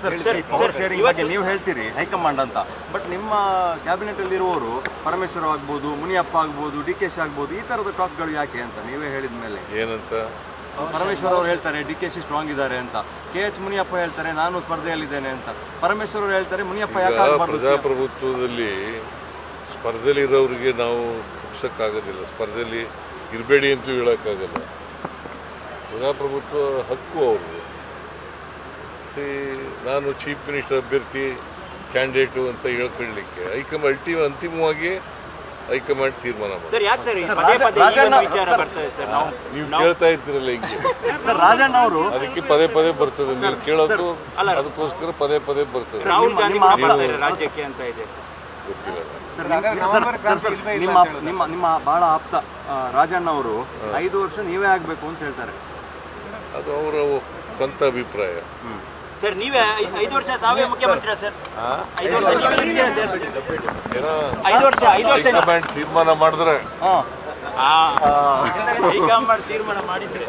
Power sharing ಬಗ್ಗೆ ನೀವು ಹೇಳ್ತೀರಿ ಹೈಕಮಾಂಡ್ ಅಂತ, ಬಟ್ ನಿಮ್ಮ ಕ್ಯಾಬಿನೆಟ್ ಅಲ್ಲಿ ಇರುವವರು ಪರಮೇಶ್ವರ್ ಆಗ್ಬೋದು, ಮುನಿಯಪ್ಪ ಆಗ್ಬೋದು, DKC ಆಗ್ಬೋದು, ಈ ತರದ ಟಾಕ್ಗಳು ಯಾಕೆ ಅಂತ ನೀವೇ ಹೇಳಿದ ಮೇಲೆ ಏನಂತ ಪರಮೇಶ್ವರ್ ಅವರು ಹೇಳ್ತಾರೆ DKC ಸ್ಟ್ರಾಂಗ್ ಇದ್ದಾರೆ ಅಂತ, KH ಮುನಿಯಪ್ಪ ಹೇಳ್ತಾರೆ ನಾನು ಸ್ಪರ್ಧೆಯಲ್ಲಿದ್ದೇನೆ ಅಂತ, ಪರಮೇಶ್ವರ್ ಅವರು ಹೇಳ್ತಾರೆ ಮುನಿಯಪ್ಪ ಯಾಕೆ ಪ್ರಜಾಪ್ರಭುತ್ವದಲ್ಲಿ ಸ್ಪರ್ಧೆಯಲ್ಲಿ ಇರೋರಿಗೆ ನಾವು ತಪ್ಪಿಸೋಕ್ಕಾಗೋದಿಲ್ಲ, ಸ್ಪರ್ಧೆಯಲ್ಲಿ ಇರಬೇಡಿ ಅಂತೂ ಹೇಳೋಕ್ಕಾಗಲ್ಲ. ಪ್ರಜಾಪ್ರಭುತ್ವ ಹಕ್ಕು ಅವ್ರದ್ದು. ನಾನು ಚೀಫ್ ಮಿನಿಸ್ಟರ್ ಅಭ್ಯರ್ಥಿ ಕ್ಯಾಂಡಿಡೇಟು ಅಂತ ಹೇಳ್ಕೊಳ್ಳಿಕ್ಕೆ ಅಂತಿಮವಾಗಿ ಹೈಕಮಾಂಡ್ ತೀರ್ಮಾನ ಮಾಡಿ. ನೀವು ಕೇಳ್ತಾ ಇರ್ತೀರಲ್ಲ ಹಿಂಗೆ, ರಾಜಣ್ಣ ಅವರು ಅದಕ್ಕೆ ಪದೇ ಪದೇ ಬರ್ತದೆ, ನೀವು ಕೇಳೋದು ಅದಕ್ಕೋಸ್ಕರ ಪದೇ ಪದೇ ಬರ್ತದೆ. ರಾಜ್ಯಕ್ಕೆ ಅಂತ ಇದೆ ಗೊತ್ತಿಲ್ಲ. ನಿಮ್ಮ ಬಹಳ ಆಪ್ತ ರಾಜಣ್ಣ ಅವರು 5 ವರ್ಷ ನೀವೇ ಆಗ್ಬೇಕು ಅಂತ ಹೇಳ್ತಾರೆ. ಅದು ಅವರ ಸ್ವಂತ ಅಭಿಪ್ರಾಯ. ಸರ್ ನೀವೇ 5 ವರ್ಷ ತಾವೇ ಮುಖ್ಯಮಂತ್ರಿ ಸರ್? 5 ವರ್ಷ ಹೈಕಮಾಂಡ್ ತೀರ್ಮಾನ ಮಾಡಿದ್ರೆ ಹೈಕಮಾಂಡ್ ತೀರ್ಮಾನ ಮಾಡಿದ್ರೆ